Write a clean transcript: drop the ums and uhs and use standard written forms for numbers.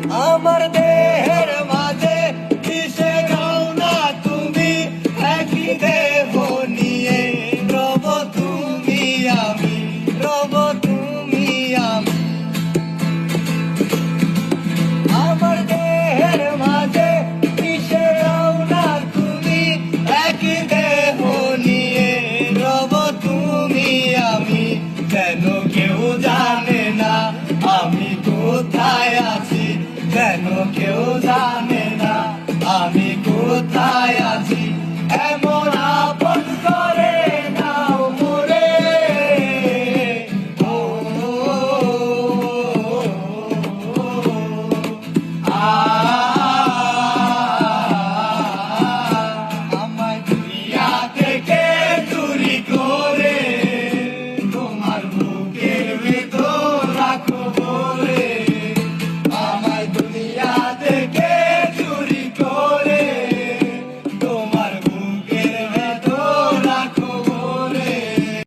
আমার দেহের মাঝে মিশে যাও না তুমি, একই দেহ নিয়ে রব তুমি আমি, রব তুমি আমি। আমার দেহের মাঝে মিশে যাও না তুমি, একই দেহ নিয়ে রব তুমি আমি। যেন কেউ জানে না আমি কোথায় আছি, যেন কেউ জানে